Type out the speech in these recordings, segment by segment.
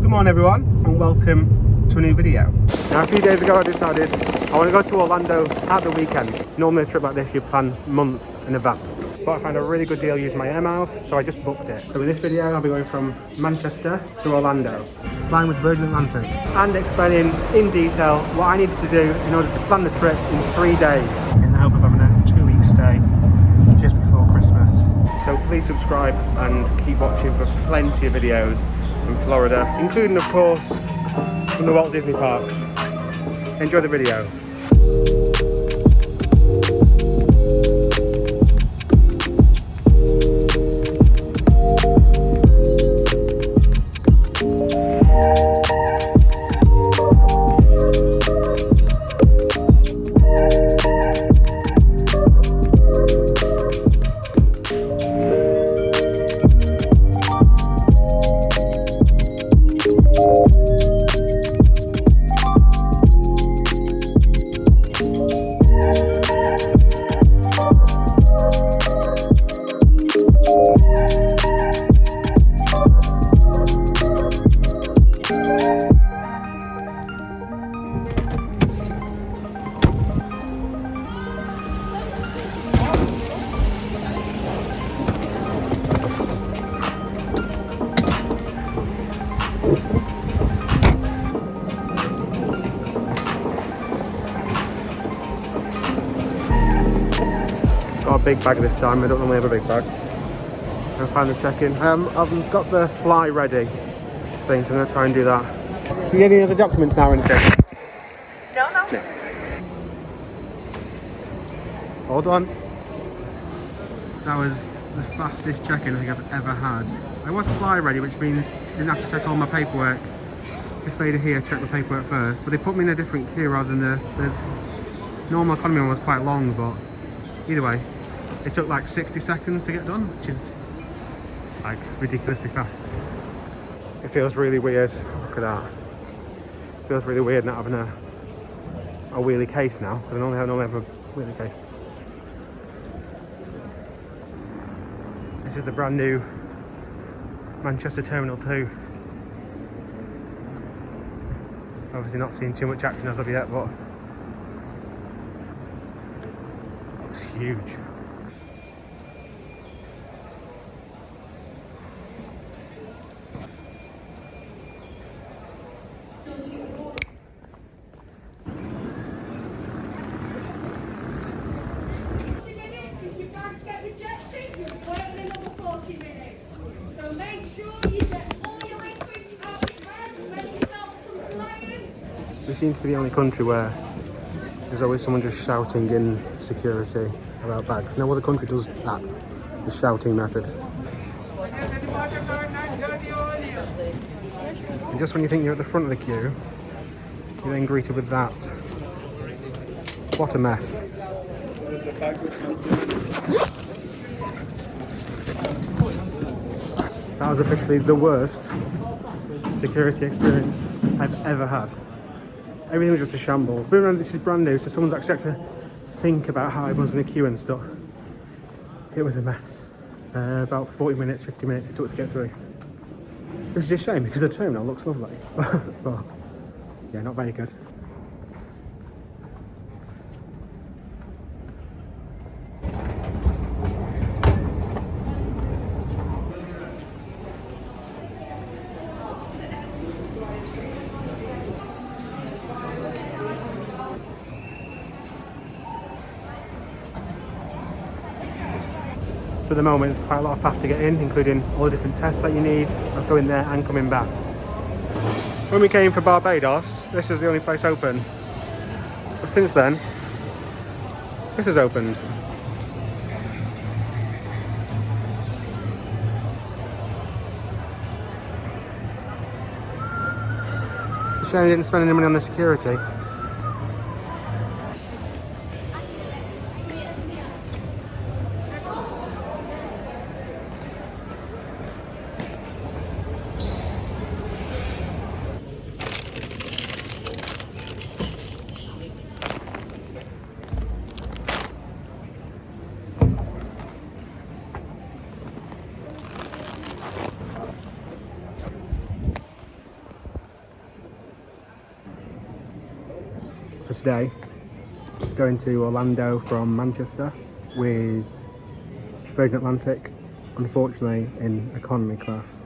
Good morning everyone and welcome to a new video. Now a few days ago I decided I want to go to Orlando at the weekend. Normally a trip like this you plan months in advance, but I found a really good deal using my air miles, so I just booked it. So in this video I'll be going from Manchester to Orlando, flying with Virgin Atlantic, and explaining in detail what I needed to do in order to plan the trip in 3 days, in the hope of having a 2-week stay just before Christmas. So please subscribe and keep watching for plenty of videos from Florida, including of course from the Walt Disney parks. Enjoy the video. Got a big bag this time. I don't normally have a big bag. I'm finally checking. I've got the fly ready thing, so I'm going to try and do that. Do you get any other documents now or anything? No. Hold on. That was the fastest check-in I think I've ever had. I was fly ready, which means I didn't have to check all my paperwork. This lady here checked the paperwork first, but they put me in a different queue rather than the normal economy one was quite long, but either way, it took like 60 seconds to get done, which is like ridiculously fast. It feels really weird. Look at that. It feels really weird not having a wheelie case now, because I normally have a wheelie case. This is the brand new Manchester Terminal 2. Obviously not seeing too much action as of yet, but it's huge. We seem to be the only country where there's always someone just shouting in security about bags. No other country does that, the shouting method. And just when you think you're at the front of the queue, you're then greeted with that. What a mess. That was officially the worst security experience I've ever had. Everything was just a shambles. But this is brand new, so someone's actually had to think about how everyone's going to queue and stuff. It was a mess. About 40 minutes, 50 minutes it took to get through. Which is a shame because the terminal looks lovely. But yeah, not very good. So at the moment it's quite a lot of faff to get in, including all the different tests that you need of going there and coming back. When we came for Barbados, this is the only place open. But since then, this has opened. It's a shame I didn't spend any money on the security. So today, going to Orlando from Manchester with Virgin Atlantic, unfortunately in economy class.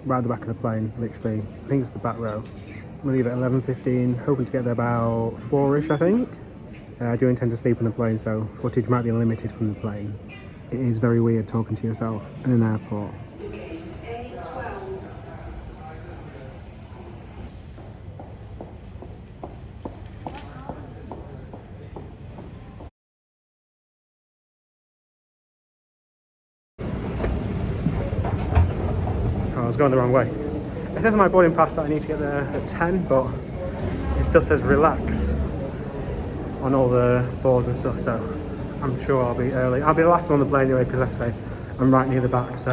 Right at the back of the plane, literally, I think it's the back row. We leave at 11:15, hoping to get there about 4ish, I think. I do intend to sleep on the plane, so footage might be limited from the plane. It is very weird talking to yourself in an airport. Oh, I was going the wrong way. It says on my boarding pass that I need to get there at 10, but it still says relax on all the boards and stuff, so I'm sure I'll be early. I'll be the last one on the plane anyway, because like I say, I'm right near the back, so.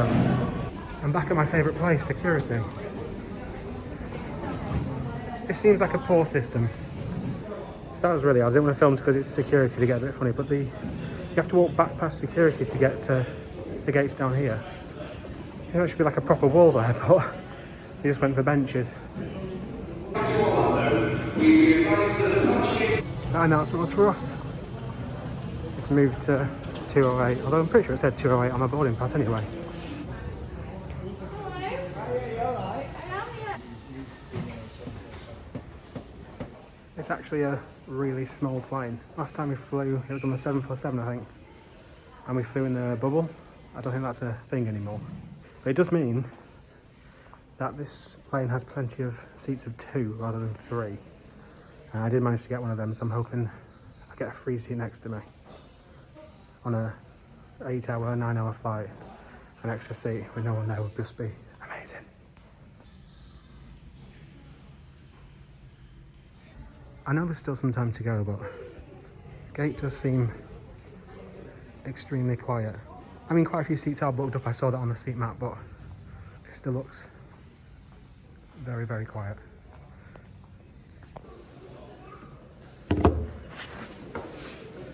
I'm back at my favourite place, security. This seems like a poor system. So that was really odd. I didn't want to film because it's security to get a bit funny, but you have to walk back past security to get to the gates down here. I think that should be like a proper wall there, but he just went for benches. That announcement was for us. It's moved to 208, although I'm pretty sure it said 208 on my boarding pass anyway. It's actually a really small plane. Last time we flew, it was on the 747, I think. And we flew in the bubble. I don't think that's a thing anymore. But it does mean that this plane has plenty of seats of 2 rather than 3. And I did manage to get one of them, so I'm hoping I get a free seat next to me. On a 8-hour, 9-hour flight, an extra seat with no one there would just be amazing. I know there's still some time to go, but the gate does seem extremely quiet. I mean, quite a few seats are booked up, I saw that on the seat map, but it still looks very, very quiet.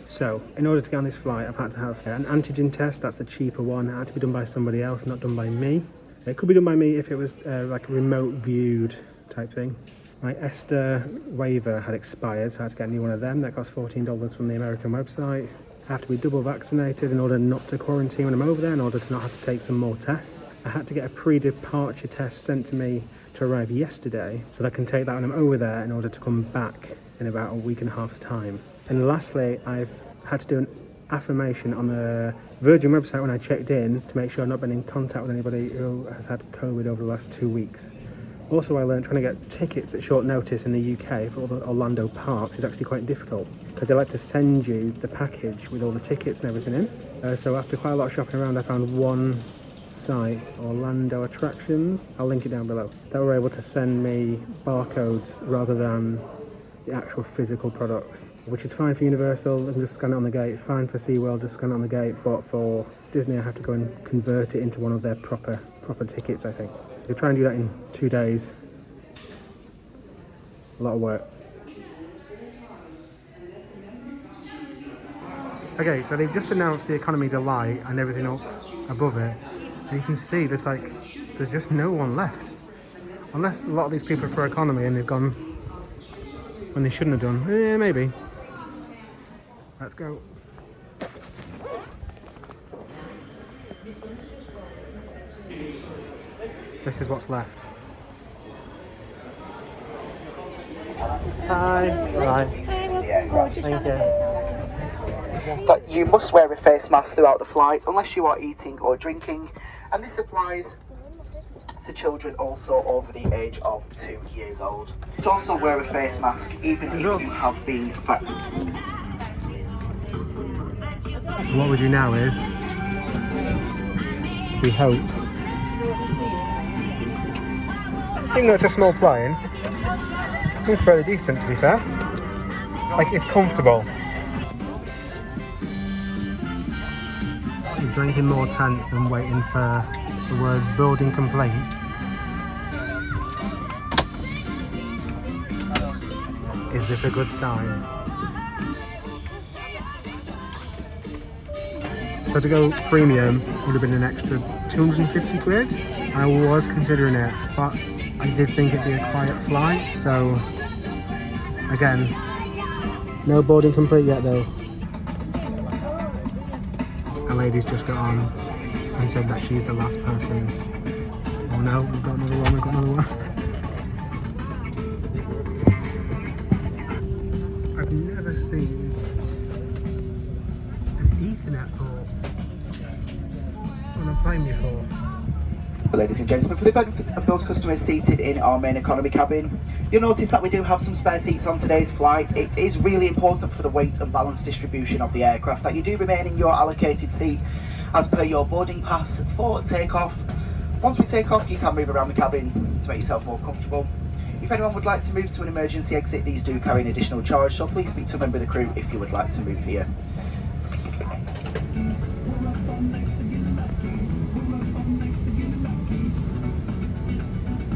So, in order to get on this flight, I've had to have an antigen test. That's the cheaper one. It had to be done by somebody else, not done by me. It could be done by me if it was like a remote viewed type thing. My ESTA waiver had expired, so I had to get a new one of them. That cost $14 from the American website. I have to be double vaccinated in order not to quarantine when I'm over there, in order to not have to take some more tests. I had to get a pre-departure test sent to me to arrive yesterday, so that I can take that when I'm over there in order to come back in about a week and a half's time. And lastly, I've had to do an affirmation on the Virgin website when I checked in to make sure I've not been in contact with anybody who has had COVID over the last 2 weeks. Also, I learned trying to get tickets at short notice in the UK for all the Orlando parks is actually quite difficult, because they like to send you the package with all the tickets and everything in. So after quite a lot of shopping around, I found one site, Orlando Attractions, I'll link it down below, they were able to send me barcodes rather than the actual physical products, which is fine for Universal. I can just scan it on the gate, fine for SeaWorld, just scan it on the gate, but for Disney I have to go and convert it into one of their proper tickets, I think. We'll try and do that in 2 days. A lot of work. Okay, so they've just announced the economy delight and everything up above it. And you can see there's just no one left. Unless a lot of these people are for economy and they've gone when they shouldn't have done. Yeah, maybe. Let's go. This is what's left. Hi. Hi. Thank you. But you must wear a face mask throughout the flight unless you are eating or drinking, and this applies to children also over the age of 2 years old. You also wear a face mask even if you have been vaccinated. What we do now is we hope. Even though it's a small plane, it seems fairly decent to be fair. Like, it's comfortable. Is there anything more tense than waiting for the words building complaint? Is this a good sign? So to go premium would have been an extra 250 quid. I was considering it, but I did think it'd be a quiet flight, so again, No boarding complete yet though. A lady's just got on and said that she's the last person. Oh no, we've got another one, we've got another one. I've never seen an Ethernet port on a plane before. Ladies and gentlemen, for the benefit of those customers seated in our main economy cabin, you'll notice that we do have some spare seats on today's flight. It is really important for the weight and balance distribution of the aircraft that you do remain in your allocated seat as per your boarding pass for takeoff. Once we take off, you can move around the cabin to make yourself more comfortable. If anyone would like to move to an emergency exit, these do carry an additional charge, so please speak to a member of the crew if you would like to move here.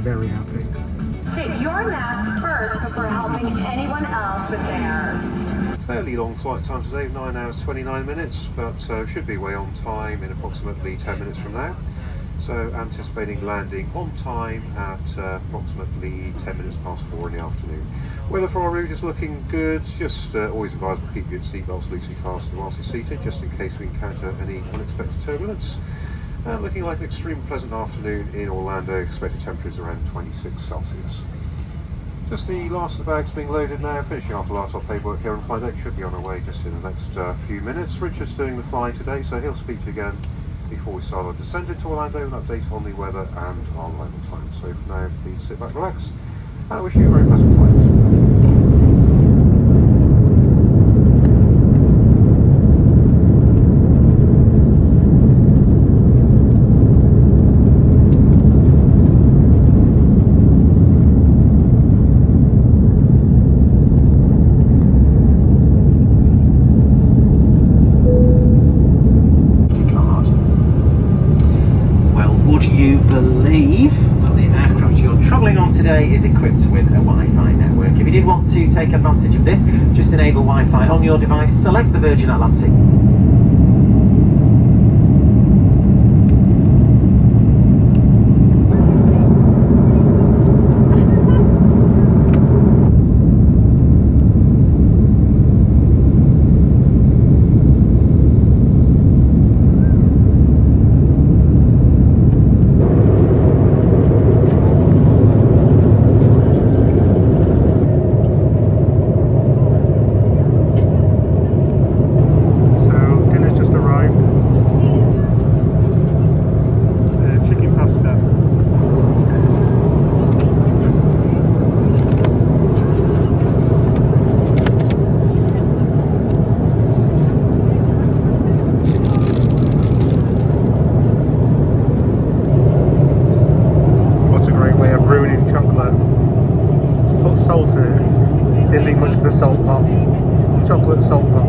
Very happy. Fit your mask first before helping anyone else with theirs. Fairly long flight time today, 9 hours 29 minutes, but should be way on time in approximately 10 minutes from now. So anticipating landing on time at approximately 10 minutes past 4 in the afternoon. Weather for our route is looking good. Just always advisable to keep your seatbelts loosely fastened whilst you're seated, just in case we encounter any unexpected turbulence. Looking like an extremely pleasant afternoon in Orlando, expected temperatures around 26 Celsius. Just the last of the bags being loaded now, finishing off the last of our paperwork here on flight deck, should be on our way just in the next few minutes. Richard's doing the flying today, so he'll speak to you again before we start our descent into Orlando, an update on the weather and our arrival time. So for now, please sit back, relax, and I wish you a very pleasant flight. Is equipped with a Wi-Fi network. If you did want to take advantage of this, just enable Wi-Fi on your device, select the Virgin Atlantic. Salt pot, chocolate salt pot.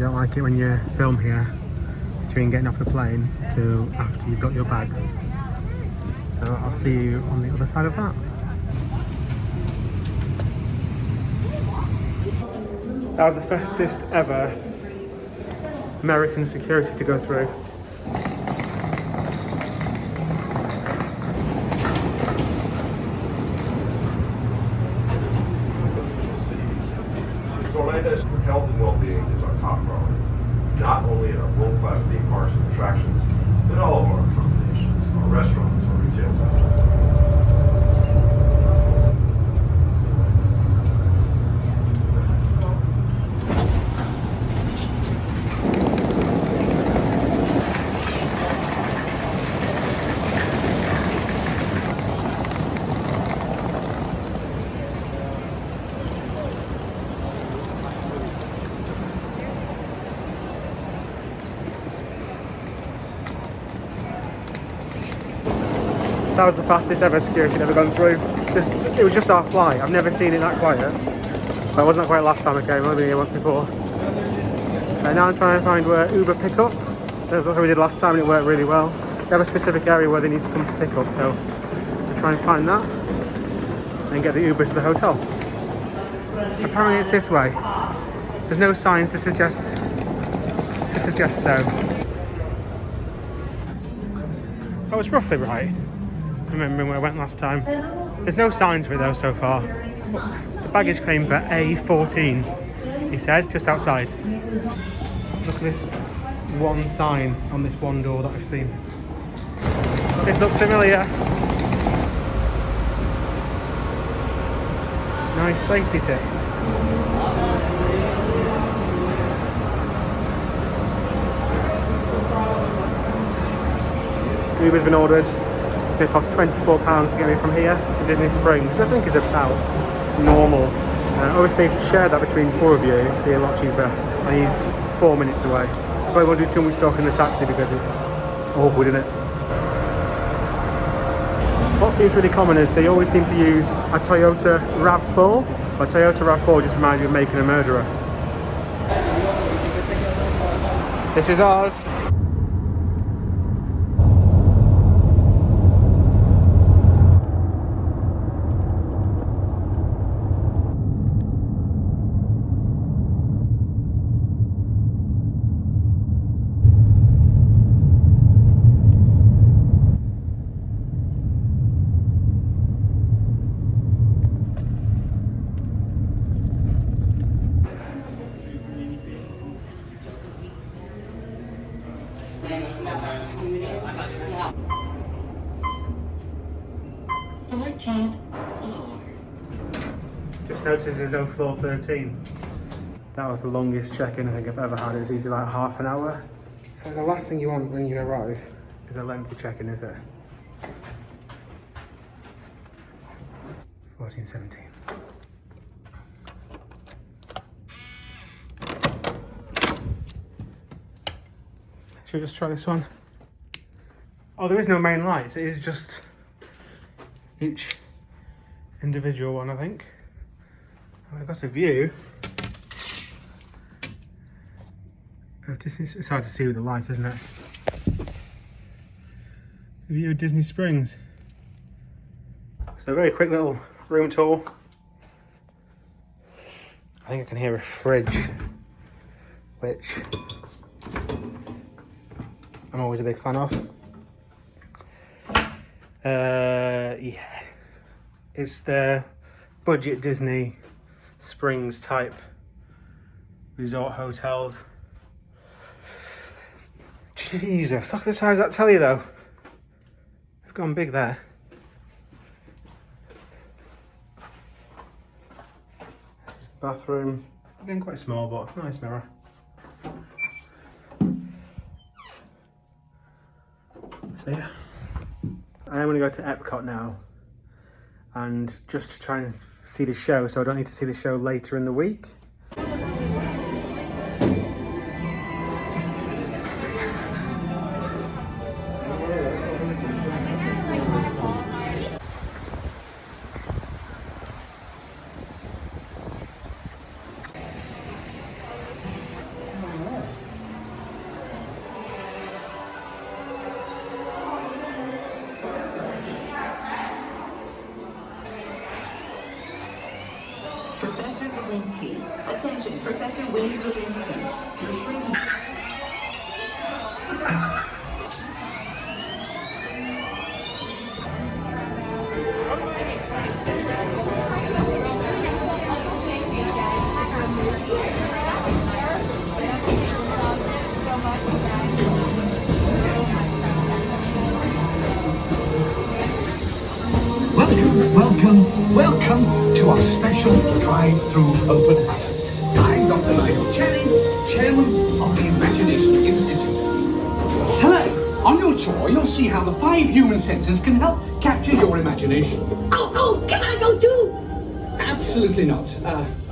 don't like it when you film here between getting off the plane to after you've got your bags. So I'll see you on the other side of that. That was the fastest ever American security to go through. Orlando's health and well-being is our top priority, not only in our world-class theme parks and attractions, but all of our accommodations, our restaurants, our retail centers. That was the fastest ever security I've ever gone through. It was just our flight. I've never seen it that quiet. But it wasn't that quiet last time I came. I've been here once before. Now I'm trying to find where Uber pick up. That's what we did last time and it worked really well. They have a specific area where they need to come to pick up, so I'll try and find that and get the Uber to the hotel. Apparently it's this way. There's no signs to suggest so. Oh, it's roughly right. Remembering where I went last time. There's no signs for it though so far. The baggage claim for A14, he said, just outside. Look at this one sign on this one door that I've seen. This looks familiar. Nice safety tip. Uber's been ordered. It's going to cost £24 to get me from here to Disney Springs, which I think is about normal. Obviously, if you share that between 4 of you, it'd be a lot cheaper. And he's 4 minutes away. Probably won't do too much talk in the taxi because it's awkward, isn't it? What seems really common is they always seem to use a Toyota RAV4. A Toyota RAV4 just reminds me of making a murderer. This is ours. Just noticed there's no floor 13. That was the longest check-in I think I've ever had. It was usually like half an hour. So the last thing you want when you arrive is a lengthy check-in, is it? 14:17. Should we just try this one? Oh, there is no main lights. It is just each individual one, I think. And I've got a view of Disney. It's hard to see with the light, isn't it? A view of Disney Springs. So a very quick little room tour. I think I can hear a fridge, which I'm always a big fan of. Yeah, it's the budget Disney Springs type resort hotels. Jesus, look at the size of that telly though. They've gone big there. This is the bathroom. Again, quite small, but nice mirror. So yeah, I am going to go to Epcot now, and just to try and see the show, so I don't need to see the show later in the week. Professor Zelinsky. Attention, Professor Wayne Zelinsky. You're shrinking. Welcome to our special drive-through open house. I'm Dr. Nigel Channing, Chairman of the Imagination Institute. Hello! On your tour, you'll see how the 5 human senses can help capture your imagination. Oh, can I go too? Absolutely not.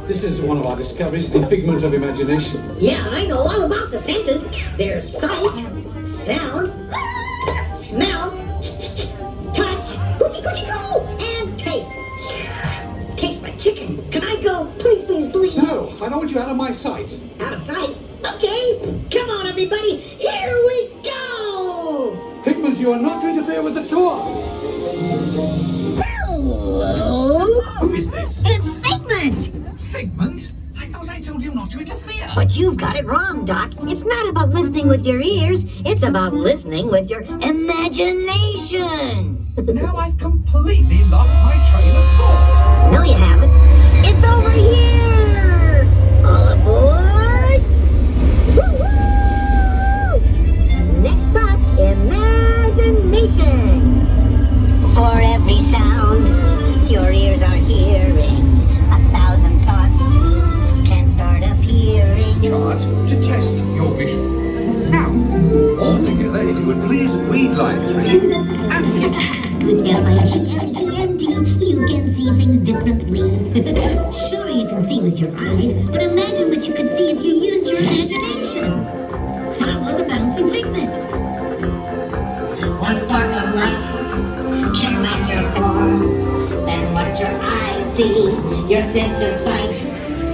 This is one of our discoveries, the figment of imagination. Yeah, I know all about the senses. There's sight, sound, smell, touch, coochie-coochie-coo, and taste. Taste my chicken. Can I go? Please, please, please. No, I don't want you out of my sight. Out of sight? Okay. Come on, everybody. Here we go. Figment, you are not to interfere with the tour. Hello. Who is this? It's Figment. Figment? I thought I told you not to interfere. But you've got it wrong, Doc. It's not about listening with your ears. It's about listening with your imagination. Now I've completely lost my train of thought. No, you haven't. It's over here. All aboard. Woo-hoo! Next stop, imagination. For every sound your ears are hearing, 1,000 thoughts can start appearing. Chart to test your vision. Now, all together, if you would please read line 3 and hit. With L-I-G-N-E-N-T, you can see things differently. Sure, you can see with your eyes, but imagine what you could see if you used your imagination. Follow the bouncing figment. One spark of light can light your form. Then what your eyes see, your sense of sight.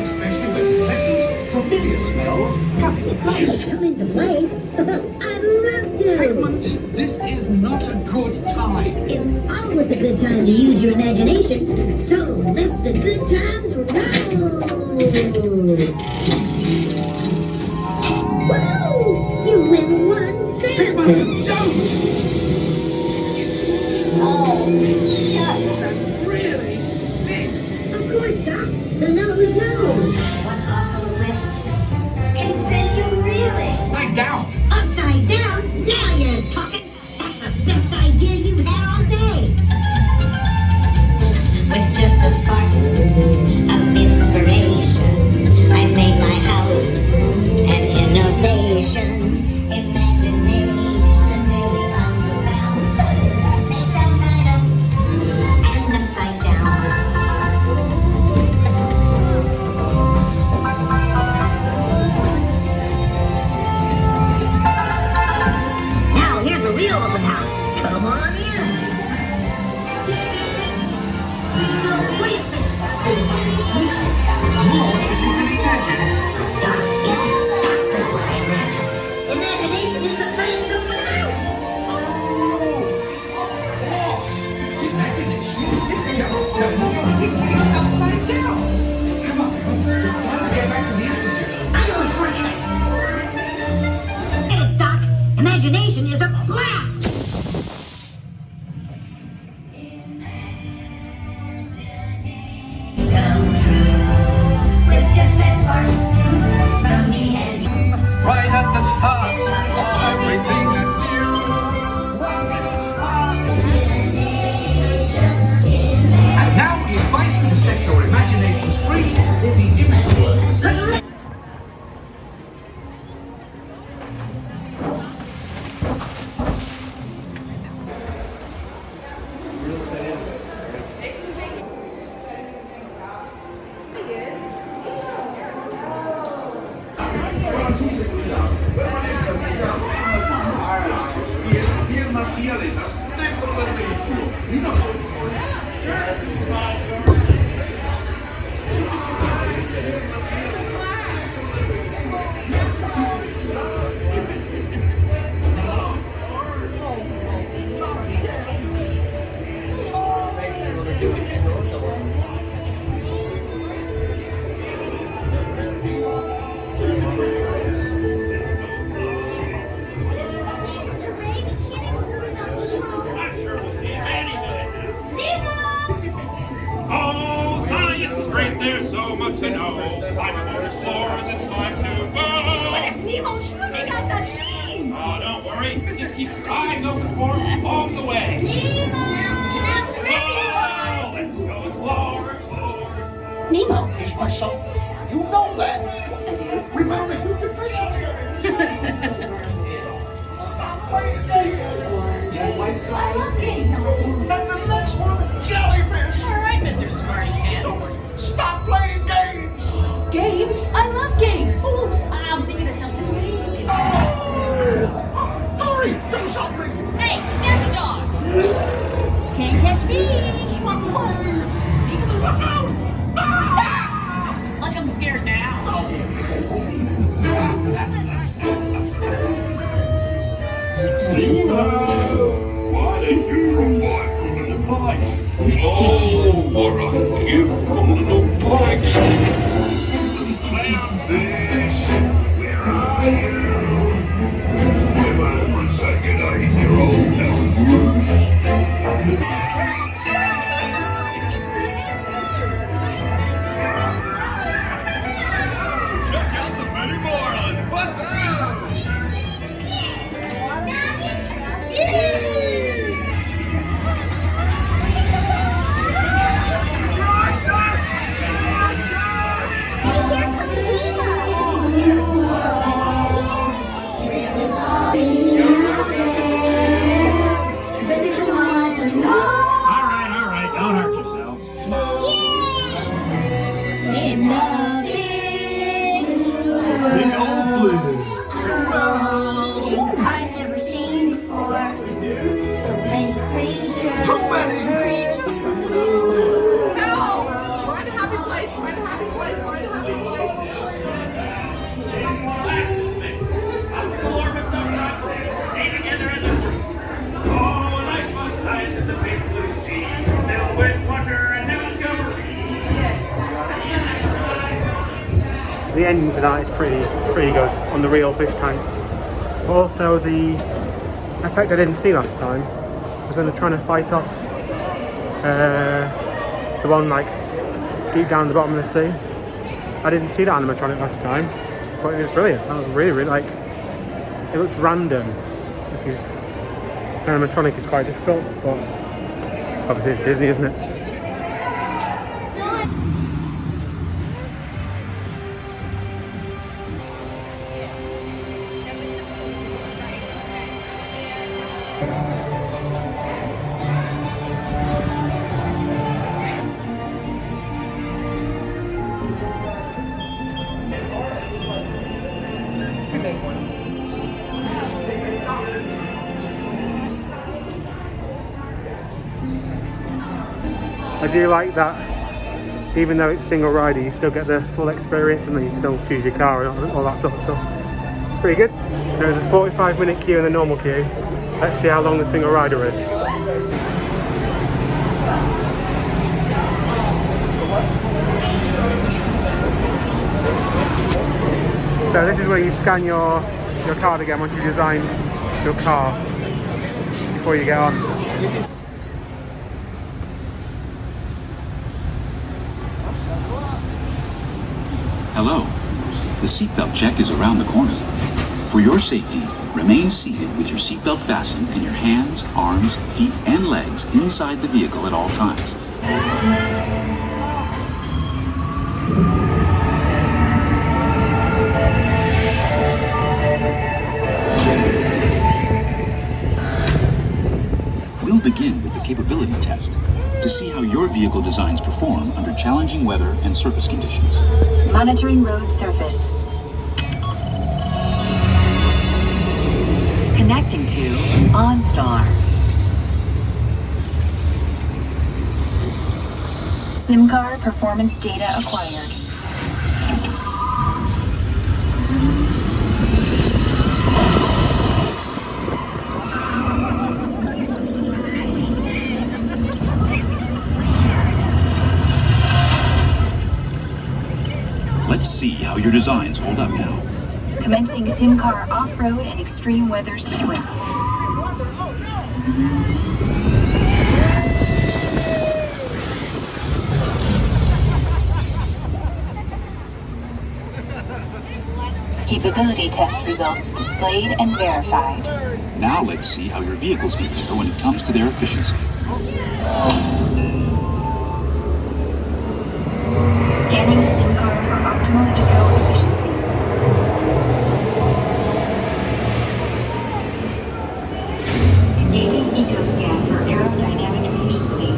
Especially when pleasant, familiar smells come into play. Come into play? I'd love to. Figment, this is not a good time. It's always a good time to use your imagination, so let the good times roll! Woo! You win 1 cent! Figment, don't! Oh, that really stinks. Of course, Doc. The nose knows. One awful lift can send you reeling. Lie down. Upside down? Now you're talking. That's the best idea you've had all day. With just a spark of inspiration, I made my house an innovation. Imagination really comes around. It's upside up and upside down. Now here's a real open house. Come on in. So what do you think? More than you can imagine. Doc, it's exactly what I imagined. Imagination is the brains of the house. Oh, of course. Imagination is just turning your thinking upside down. Come on, it's time to get back to the institute. I know a shortcut. Get it, Doc. Imagination is a blast. Come true with just that spark. so much to know. I'm aboard explorers, it's time to go. What if Nemo's swimming out the sea? Oh, don't worry. Just keep your eyes open for him all the way. Oh, let's go explore, explore. Nemo. He's my son. You know that. We went on a huge adventure together. Stop playing games. And the next one, jellyfish. All right, Mr. Smarty Pants. Stop playing games. Games? I love games. Ooh, I'm thinking of something. Hurry, do something. Hey, Snappy Jaws. Can't catch me. Swim away. Peekaboo. Watch out. Like I'm scared now. Why did you run by from little bite? Oh, what a gift from little bites! Little clownfish, where are you? Come over and say good day to your old pal Bruce. Check out the many marlins. What's up? All right, don't hurt yourselves. In the big blue Big old blue. world I've never seen before. So many creatures. Too many. No! Find a happy place, find a happy place, find a happy place. After the orbits of that, stay together as a troop. Oh, life must rise in the big blue sea. Filled with wonder and new discovery. The ending to that is pretty good on the real fish tanks. Also, the effect I didn't see last time was when they're trying to fight off the one like deep down at the bottom of the sea. I didn't see that animatronic last time, but it was brilliant. That was really like, it looked random, which is, animatronic is quite difficult, but obviously it's Disney, isn't it? I do like that, even though it's single rider, you still get the full experience and then you can still choose your car and all that sort of stuff. It's pretty good. There's a 45-minute queue in the normal queue. Let's see how long the single rider is. So this is where you scan your card again once you've designed your car before you get on. Hello. The seatbelt check is around the corner. For your safety, remain seated with your seatbelt fastened and your hands, arms, feet, and legs inside the vehicle at all times. We'll begin with the capability test to see how your vehicle designs perform under challenging weather and surface conditions. Monitoring road surface. Connecting to OnStar. SIM card performance data acquired. Let's see how your designs hold up now. Commencing SIM car off-road and extreme weather sequence. Capability test results displayed and verified. Now let's see how your vehicles compare when it comes to their efficiency. Scanning SIM card for optimal eco efficiency. Engaging eco scan for aerodynamic efficiency.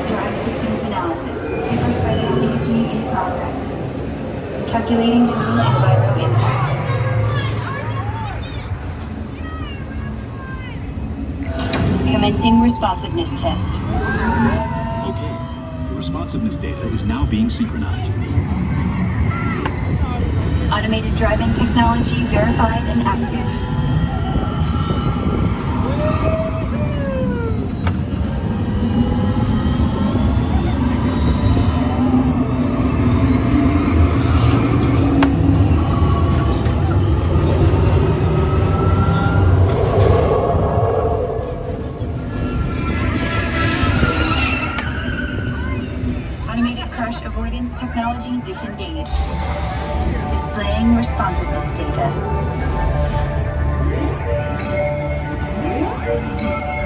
Drive systems analysis. Hyperspectral imaging in progress. Calculating total enviro impact. Commencing responsiveness test. Okay, the responsiveness data is now being synchronized. Automated driving technology verified and active. Automated crash avoidance technology disengaged. Displaying responsiveness data.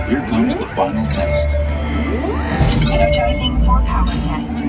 Here comes the final test. Energizing for power test.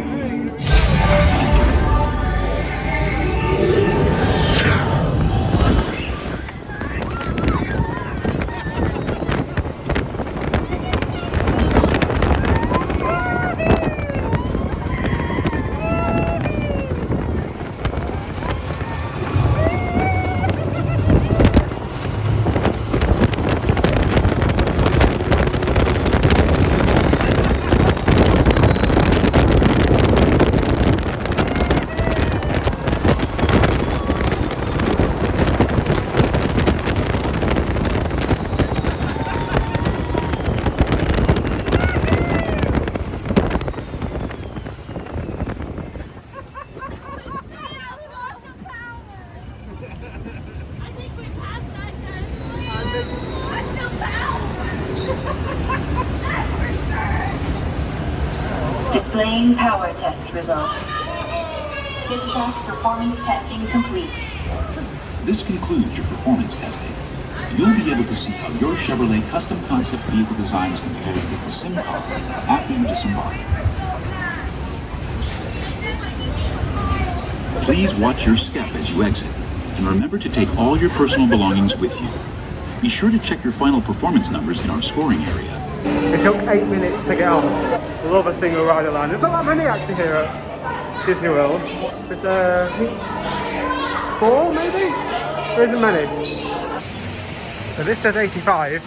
Displaying power test results. SimTrack performance testing complete. This concludes your performance testing. You'll be able to see how your Chevrolet custom concept vehicle designs compare with the sim car after you disembark. Please watch your step as you exit, and remember to take all your personal belongings with you. Be sure to check your final performance numbers in our scoring area. It took 8 minutes to get on. Love a single rider line. There's not that many actually here at Disney World. There's 4 maybe? There isn't many. So this says 85.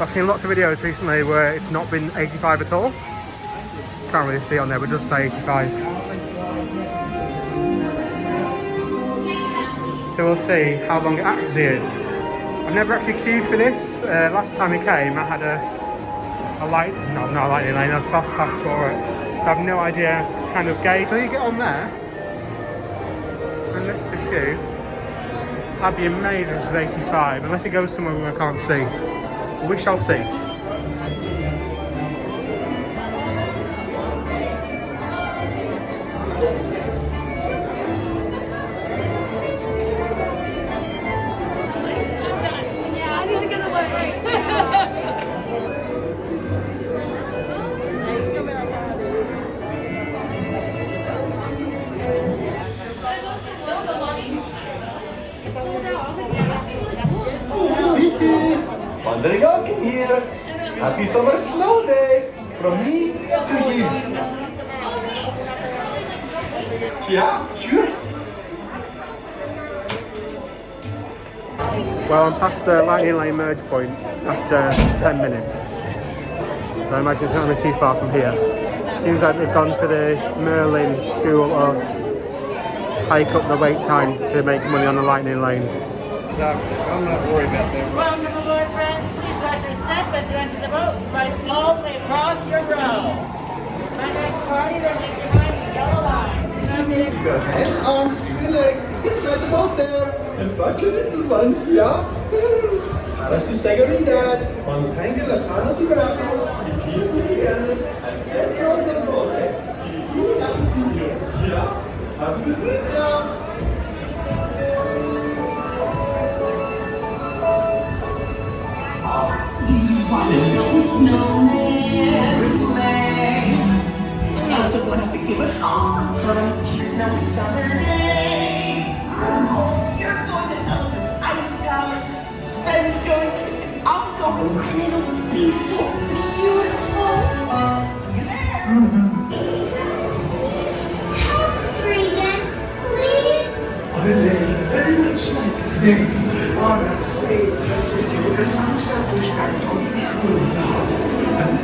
I've seen lots of videos recently where it's not been 85 at all. Can't really see it on there, but it does say 85. So we'll see how long it actually is. I've never actually queued for this. Last time it came, I had a lightning lane, a fast pass for it. So I have no idea to kind of gauge. Will you get on there? And this is a queue. That'd be amazing if it was 85, unless it goes somewhere where I can't see. We shall see. Wandering Oaken here. Happy summer snow day from me to you. Yeah, sure. Well, I'm past the lightning lane merge point after 10 minutes. So I imagine it's not going to be too far from here. Seems like they've gone to the Merlin school of hike up the wait times to make money on the lightning lanes. I'm not worried about them. Welcome aboard, friends. Please watch your step as you enter the boat. Slide all the way across your row. My next party, then leave behind the yellow line. Your hands, arms, and legs inside the boat there. And watch your little ones, yeah? Para su seguridad, mantenga las manos y brazos y pies y piernas and get your Have a good trip now. Do you want to build a snowman with legs? Elsa wants to give us all some fun. Snowy summer day. Oh, you're going to Elsa's ice palace. Ben's going. I'm going. And it'll be so beautiful. See you there. Tell us the story again, please. On a day very much like today, on a stage assisting with an unselfish act of true love and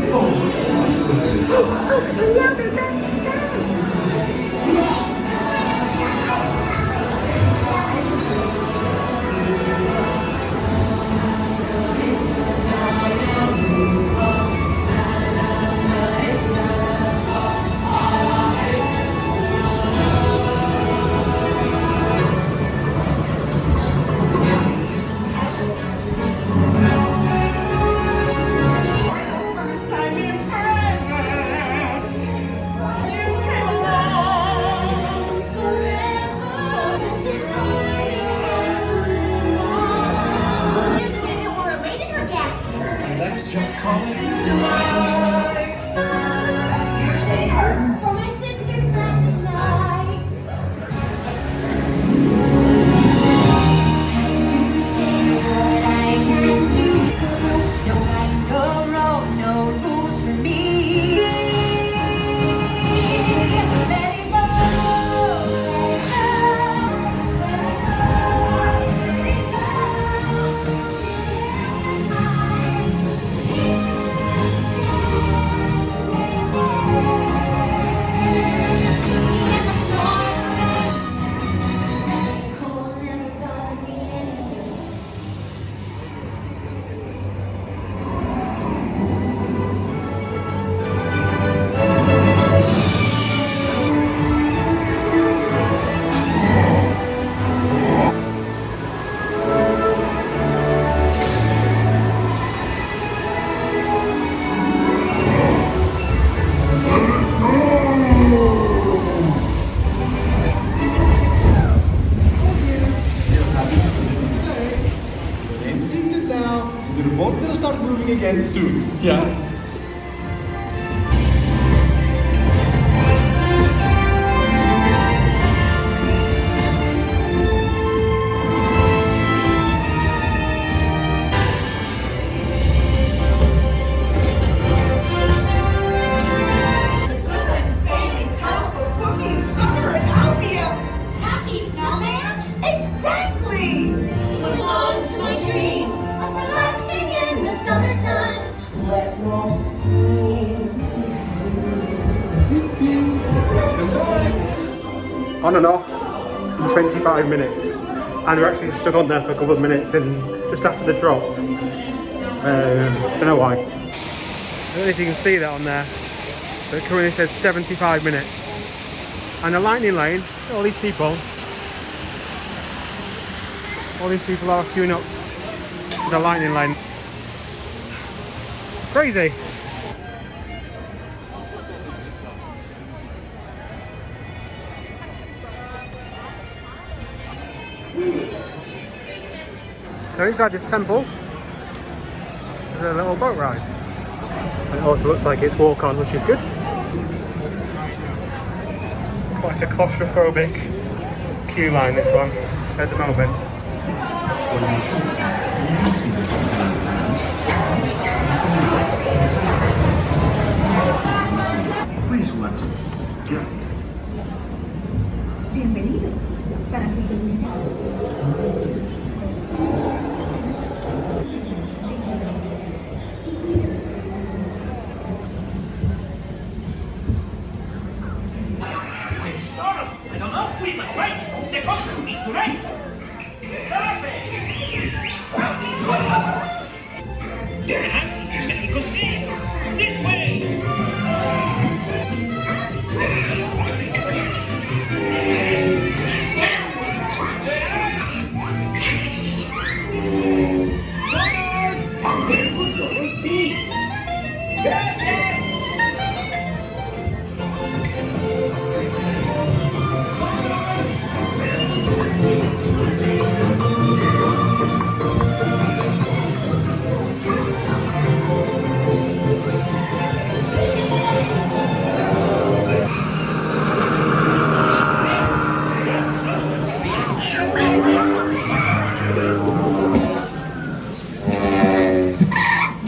First time in forever. You came along forever. Just say that we're elated or gasping. let's just call it delight. For my sister's not tonight. It's time to say what I can do. No right, no wrong, no rules for me. Let it go, cold never bothered me anymore. Remain seated now. The remote will start moving again soon. Yeah. Good time to stand and count for Pookie and Thunder and Alpia. Happy snowman? Exactly. Belong to my dream of relaxing in the summer sun. Let lost. On and off in 25 minutes, and we're actually stuck on there for a couple of minutes and just after the drop. Don't know why. I don't know if you can see that on there, but it currently says 75 minutes. And the lightning lane, all these people are queuing up for the lightning lane. Crazy. So inside this temple, there's a little boat ride. And it also looks like it's walk on, which is good. Quite a claustrophobic queue line, this one, at the moment. Please watch. Gracias. Bienvenidos. Gracias, señores. I don't know. We must wait. The costume is tonight.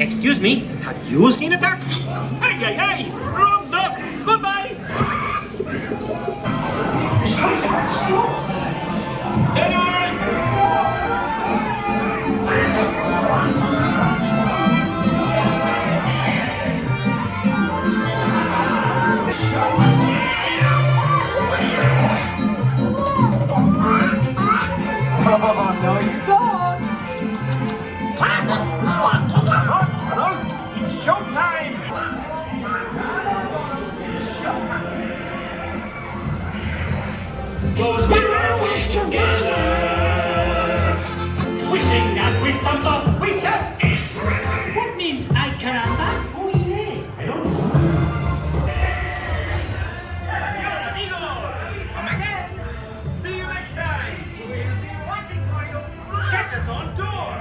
Excuse me, have you seen a duck? Hey, hey, hey! Wrong duck! Goodbye! The show's about to start. Dinner! Oh, no, you don't. Hello? It's showtime! Those we always together! We sing and we samba, we shout! What means ay caramba? Oh, yeah. I don't know. Adios, amigos! Come again! See you next time! We'll be watching for you! Catch us on tour!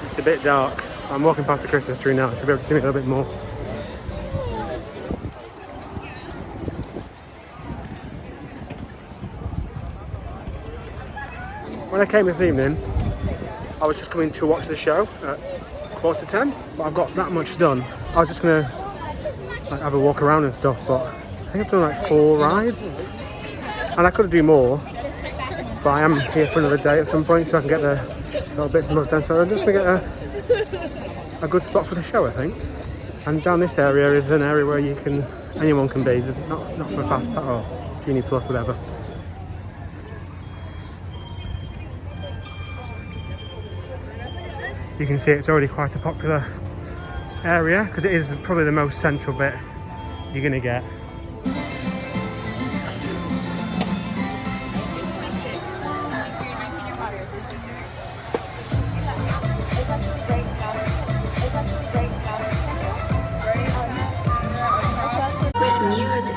It's a bit dark. I'm walking past the Christmas tree now, so you'll be able to see me a little bit more. When I came this evening, I was just coming to watch the show at 10:15, but I've got that much done. I was just gonna like have a walk around and stuff, but I think I've done like 4 rides, and I could do more, but I am here for another day at some point, so I can get the little bits and bobs done. So I'm just gonna get a good spot for the show, I think. And down this area is an area where anyone can be, just not for Fast Pass or Genie Plus, whatever. You can see it's already quite a popular area because it is probably the most central bit you're going to get. With music.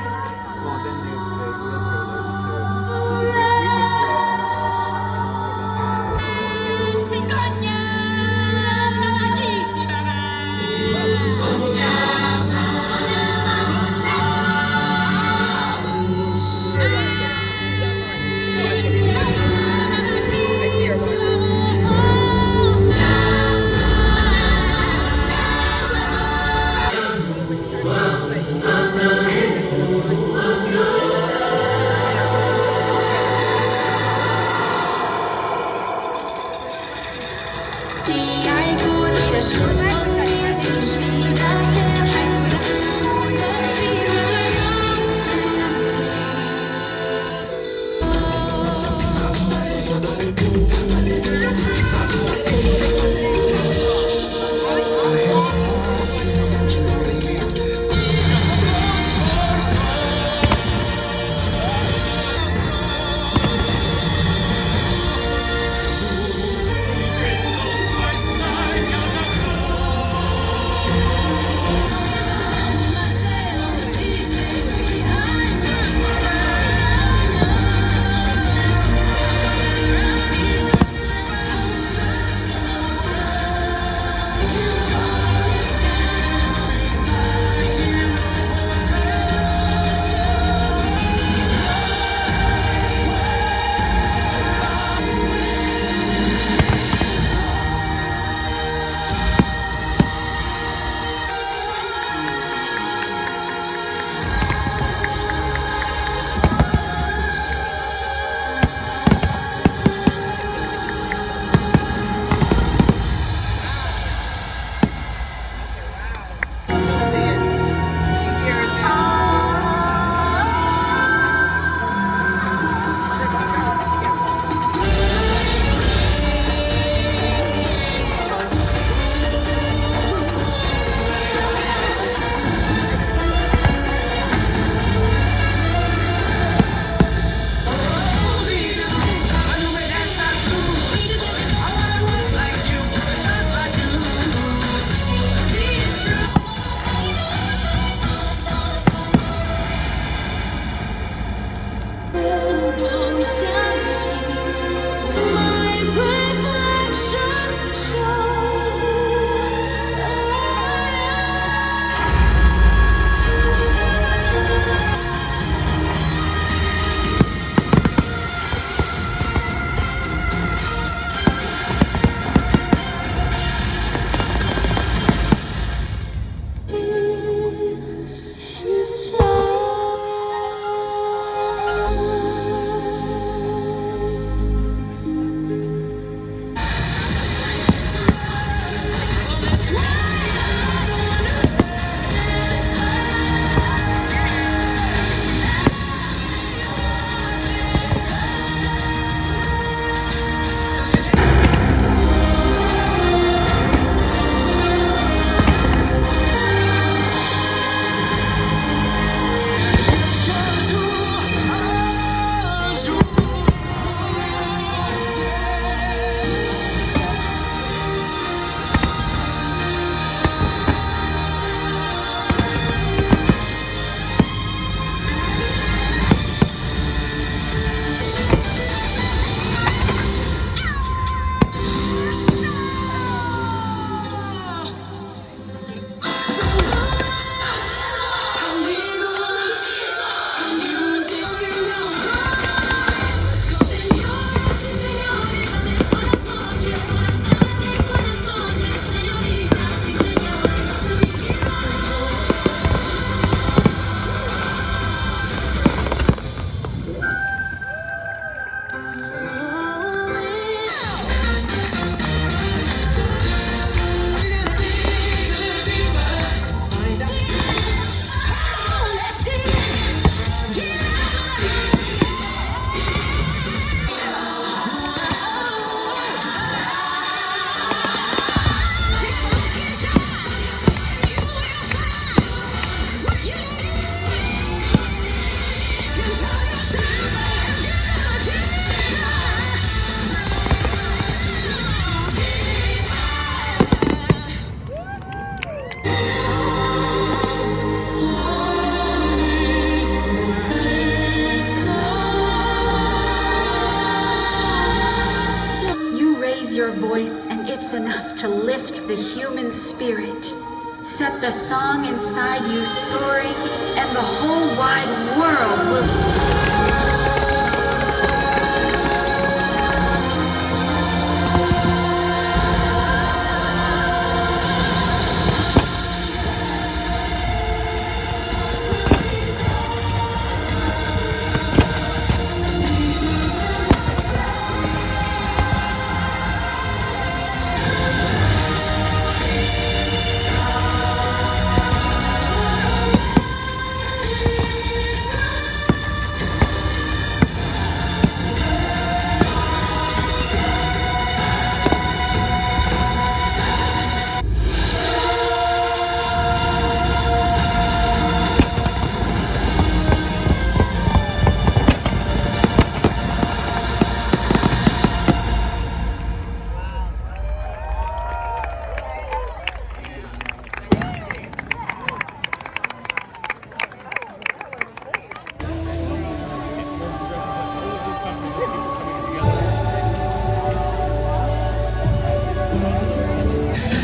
voice, and it's enough to lift the human spirit. Set the song inside you soaring, and the whole wide world will...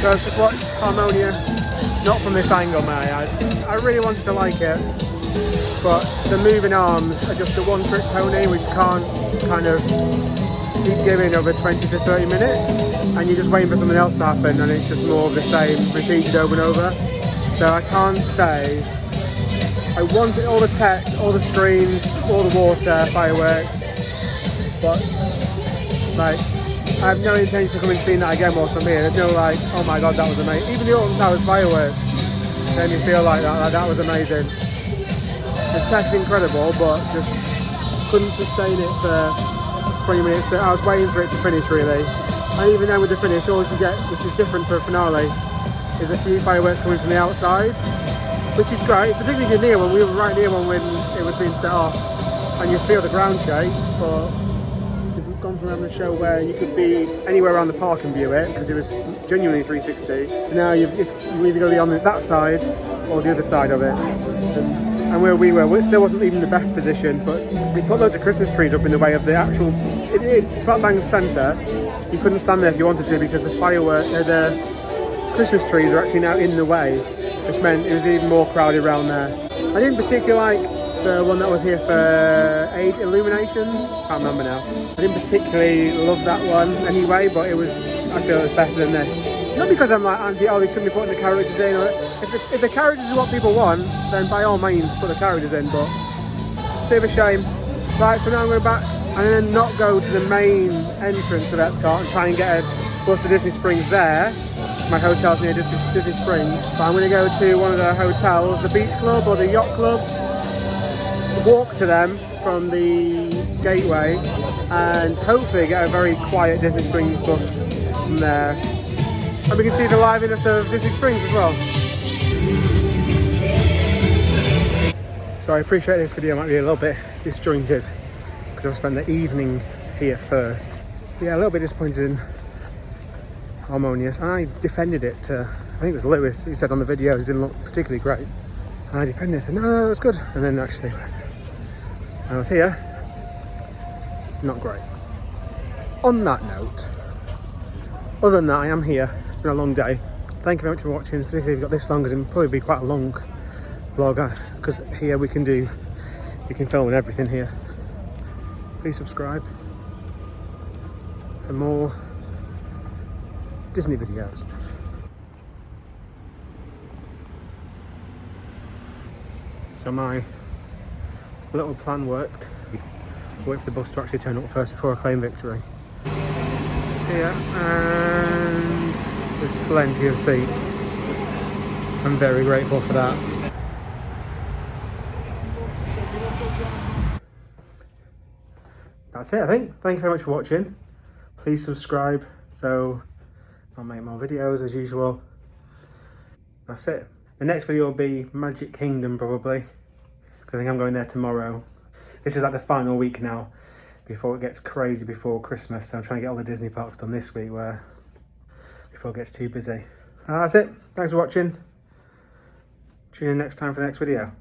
So I've just watched Harmonious, not from this angle, may I add. I really wanted to like it, but the moving arms are just a one-trick pony which can't kind of keep giving over 20 to 30 minutes, and you're just waiting for something else to happen, and it's just more of the same, repeated over and over. So I can't say. I wanted all the tech, all the screens, all the water, fireworks, but like, I have no intention of coming and seeing that again whilst I'm here. There's no like, oh my god, that was amazing. Even the Autumn Towers fireworks made me feel like that was amazing. The tech's incredible, but just couldn't sustain it for 20 minutes. So I was waiting for it to finish really. And even then with the finish, all you get, which is different for a finale, is a few fireworks coming from the outside, which is great, particularly if you're near one. We were right near one when it was being set off, and you feel the ground shake, but we've gone from having a show where you could be anywhere around the park and view it, because it was genuinely 360, to now you either go on that side or the other side of it. And where we were, it still wasn't even the best position, but we put loads of Christmas trees up in the way of the actual, slap bang centre. You couldn't stand there if you wanted to, because the fireworks, the Christmas trees are actually now in the way, which meant it was even more crowded around there. I didn't particularly like the one that was here for Age Illuminations. Can't remember now. I didn't particularly love that one anyway, but it was, I feel it was better than this. Not because I'm like anti, oh, they shouldn't be putting the characters in. If the characters is what people want, then by all means put the characters in, but bit of a shame. Right, so now I'm going back and then not go to the main entrance of Epcot and try and get a bus to Disney Springs there. My hotel's near Disney Springs, but I'm going to go to one of the hotels, the Beach Club or the Yacht Club, walk to them from the gateway, and hopefully get a very quiet Disney Springs bus from there. And we can see the liveliness of Disney Springs as well. So I appreciate this video might be a little bit disjointed, because I've spent the evening here first. Yeah, a little bit disappointed in Harmonious, and I defended it to, I think it was Lewis who said on the videos it didn't look particularly great, and I defended it, and no, it was good, and then actually I was here, not great. On that note, other than that, I am here. It's been a long day. Thank you very much for watching, particularly if you've got this long, because it'll probably be quite a long vlog, because here we can film and everything here. Please subscribe for more Disney videos. So my little plan worked. Wait for the bus to actually turn up first before I claim victory. See ya, and there's plenty of seats. I'm very grateful for that. That's it, I think. Thank you very much for watching. Please subscribe so I'll make more videos as usual. That's it. The next video will be Magic Kingdom probably, because I think I'm going there tomorrow. This is like the final week now before it gets crazy before Christmas, so I'm trying to get all the Disney parks done this week before it gets too busy. That's it. Thanks for watching. Tune in next time for the next video.